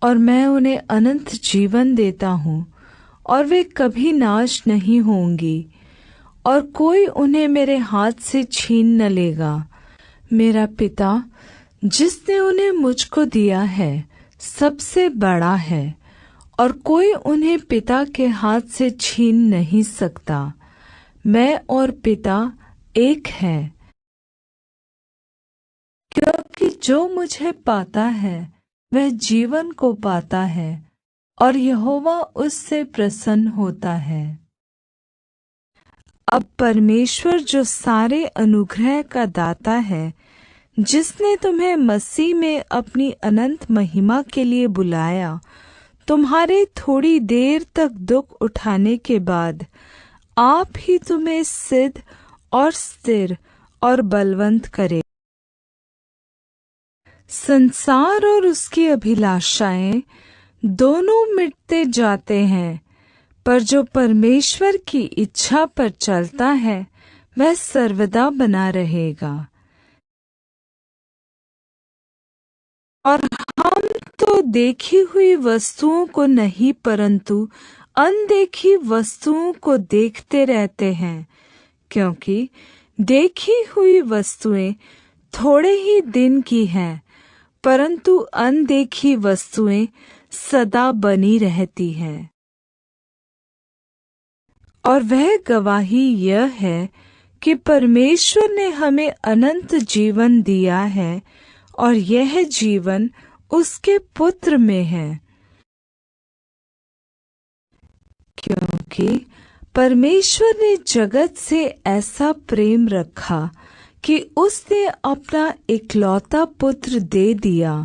और मैं उन्हें अनंत जीवन देता हूँ, और वे कभी नाश नहीं होंगी, और कोई उन्हें मेरे हाथ से छीन न लेगा। मेरा पिता जिसने उन्हें मुझको दिया है सबसे बड़ा है, और कोई उन्हें पिता के हाथ से छीन नहीं सकता। मैं और पिता एक हैं। क्योंकि जो मुझे पाता है वह जीवन को पाता है, और यहोवा उससे प्रसन्न होता है। अब परमेश्वर जो सारे अनुग्रह का दाता है, जिसने तुम्हें मसीह में अपनी अनंत महिमा के लिए बुलाया, तुम्हारे थोड़ी देर तक दुख उठाने के बाद आप ही तुम्हें सिद्ध और स्थिर और बलवंत करे। संसार और उसकी अभिलाषाएं दोनों मिटते जाते हैं, पर जो परमेश्वर की इच्छा पर चलता है वह सर्वदा बना रहेगा। और हम तो देखी हुई वस्तुओं को नहीं, परंतु अनदेखी वस्तुओं को देखते रहते हैं, क्योंकि देखी हुई वस्तुएं थोड़े ही दिन की हैं, परंतु अनदेखी वस्तुएं सदा बनी रहती हैं। और वह गवाही यह है कि परमेश्वर ने हमें अनंत जीवन दिया है, और यह जीवन उसके पुत्र में है। क्योंकि परमेश्वर ने जगत से ऐसा प्रेम रखा कि उसने अपना इकलौता पुत्र दे दिया,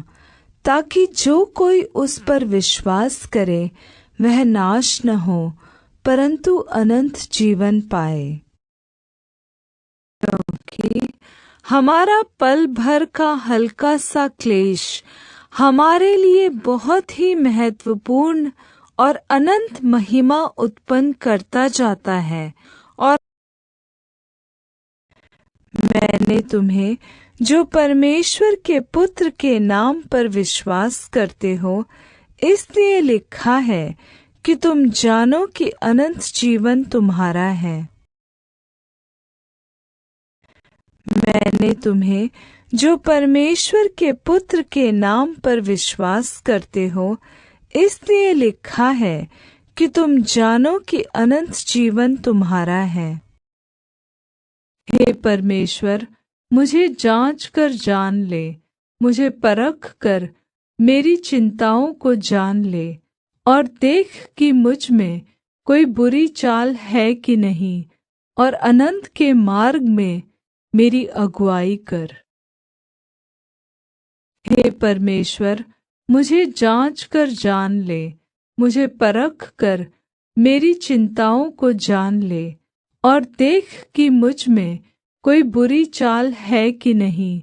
ताकि जो कोई उस पर विश्वास करे वह नाश न हो, परंतु अनंत जीवन पाए। क्योंकि हमारा पल भर का हल्का सा क्लेश हमारे लिए बहुत ही महत्वपूर्ण और अनंत महिमा उत्पन्न करता जाता है। और मैंने तुम्हें जो परमेश्वर के पुत्र के नाम पर विश्वास करते हो इसलिए लिखा है कि तुम जानो कि अनंत जीवन तुम्हारा है। मैंने तुम्हें जो परमेश्वर के पुत्र के नाम पर विश्वास करते हो इसलिए लिखा है कि तुम जानो कि अनंत जीवन तुम्हारा है। हे परमेश्वर, मुझे जांच कर जान ले, मुझे परख कर मेरी चिंताओं को जान ले, और देख कि मुझ में कोई बुरी चाल है कि नहीं, और अनंत के मार्ग में मेरी अगुआई कर। हे परमेश्वर, मुझे जांच कर जान ले, मुझे परख कर मेरी चिंताओं को जान ले, और देख कि मुझ में कोई बुरी चाल है कि नहीं,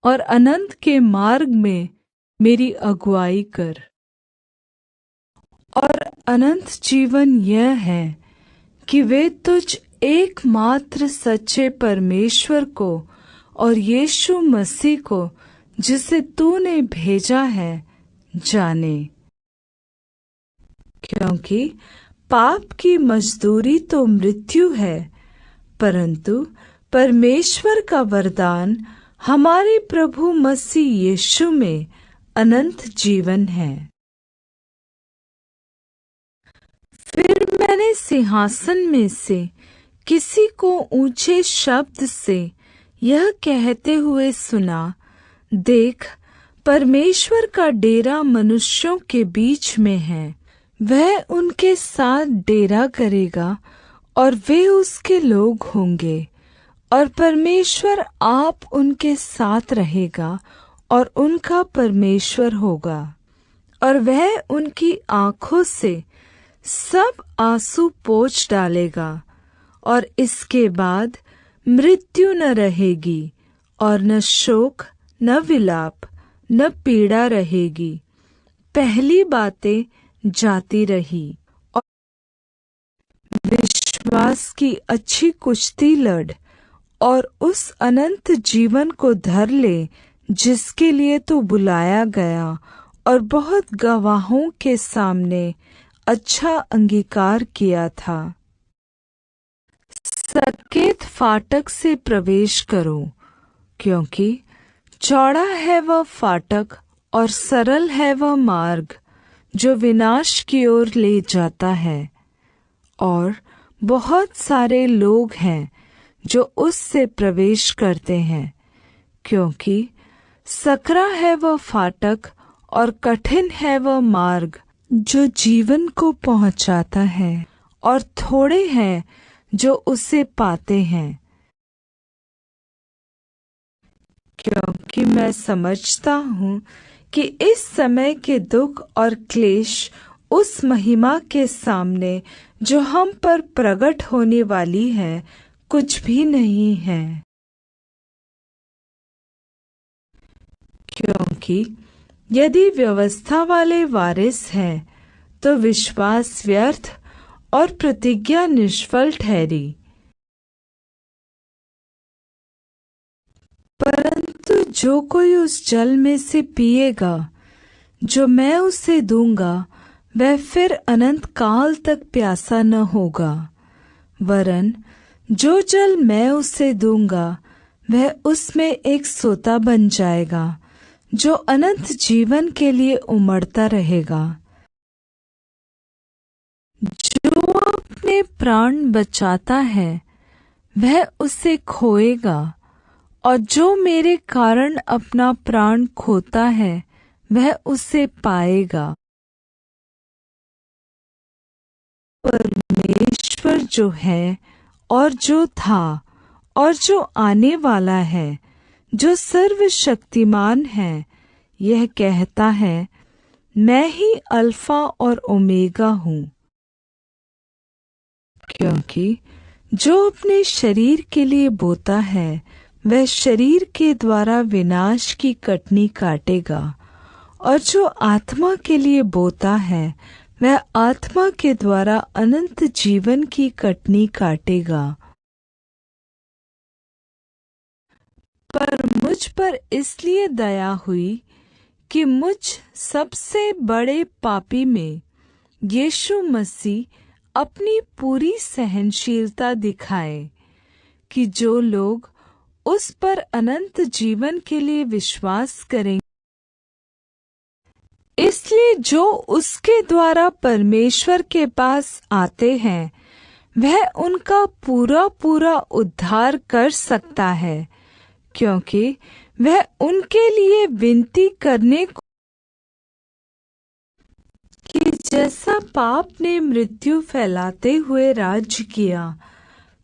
और अनंत के मार्ग में मेरी अगुआई कर। और अनंत जीवन यह है कि वे तुझ एकमात्र सच्चे परमेश्वर को और यीशु मसीह को जिसे तूने भेजा है जाने। क्योंकि पाप की मजदूरी तो मृत्यु है, परंतु परमेश्वर का वरदान हमारे प्रभु मसीह यीशु में अनंत जीवन है। फिर मैंने सिंहासन में से किसी को ऊंचे शब्द से यह कहते हुए सुना, देख, परमेश्वर का डेरा मनुष्यों के बीच में है। वह उनके साथ डेरा करेगा और वे उसके लोग होंगे, और परमेश्वर आप उनके साथ रहेगा और उनका परमेश्वर होगा। और वह उनकी आँखों से सब आंसू पोंछ डालेगा, और इसके बाद मृत्यु न रहेगी, और न शोक, न विलाप, न पीड़ा रहेगी। पहली बातें जाती रही। और विश्वास की अच्छी कुश्ती लड़, और उस अनंत जीवन को धर ले जिसके लिए तू बुलाया गया और बहुत गवाहों के सामने अच्छा अंगीकार किया था। सकेत फाटक से प्रवेश करो, क्योंकि चौड़ा है वह फाटक और सरल है वह मार्ग जो विनाश की ओर ले जाता है, और बहुत सारे लोग हैं जो उससे प्रवेश करते हैं। क्योंकि सकरा है वह फाटक और कठिन है वह मार्ग जो जीवन को पहुंचाता है, और थोड़े हैं जो उसे पाते हैं। क्योंकि मैं समझता हूँ कि इस समय के दुख और क्लेश उस महिमा के सामने जो हम पर प्रकट होने वाली है कुछ भी नहीं है। क्योंकि यदि व्यवस्था वाले वारिस हैं तो विश्वास व्यर्थ और प्रतिज्ञा निष्फल ठहरी। परंतु जो कोई उस जल में से पिएगा जो मैं उसे दूंगा, वह फिर अनंत काल तक प्यासा न होगा, वरन जो जल मैं उसे दूंगा वह उसमें एक सोता बन जाएगा जो अनंत जीवन के लिए उमड़ता रहेगा। जो अपने प्राण बचाता है वह उसे खोएगा, और जो मेरे कारण अपना प्राण खोता है वह उसे पाएगा। परमेश्वर जो है और जो था और जो आने वाला है, जो सर्वशक्तिमान है, यह कहता है, मैं ही अल्फा और ओमेगा हूँ। क्योंकि जो अपने शरीर के लिए बोता है वह शरीर के द्वारा विनाश की कटनी काटेगा, और जो आत्मा के लिए बोता है वह आत्मा के द्वारा अनंत जीवन की कटनी काटेगा। पर मुझ पर इसलिए दया हुई कि मुझ सबसे बड़े पापी में यीशु मसीह अपनी पूरी सहनशीलता दिखाए, कि जो लोग उस पर अनंत जीवन के लिए विश्वास करेंगे, इसलिए जो उसके द्वारा परमेश्वर के पास आते हैं वह उनका पूरा पूरा उद्धार कर सकता है, क्योंकि वह उनके लिए विनती करने को कि जैसा पाप ने मृत्यु फैलाते हुए राज्य किया,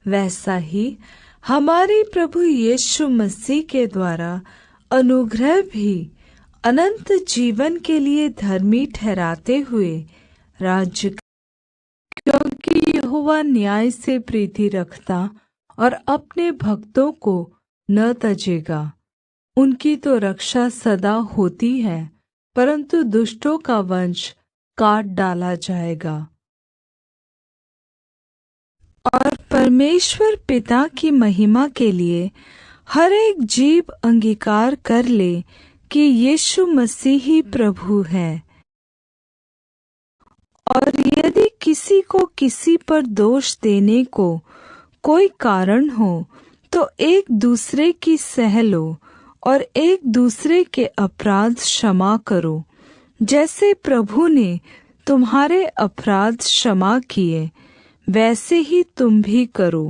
वैसा ही हमारे प्रभु यीशु मसीह के द्वारा अनुग्रह भी अनंत जीवन के लिए धर्मी ठहराते हुए राज्य। क्योंकि यहोवा न्याय से प्रीति रखता और अपने भक्तों को न तजेगा। उनकी तो रक्षा सदा होती है, परंतु दुष्टों का वंश काट डाला जाएगा। और परमेश्वर पिता की महिमा के लिए हर एक जीव अंगीकार कर ले कि यीशु मसीह ही प्रभु है। और यदि किसी को किसी पर दोष देने को कोई कारण हो तो एक दूसरे की सह लो और एक दूसरे के अपराध क्षमा करो, जैसे प्रभु ने तुम्हारे अपराध क्षमा किए वैसे ही तुम भी करो।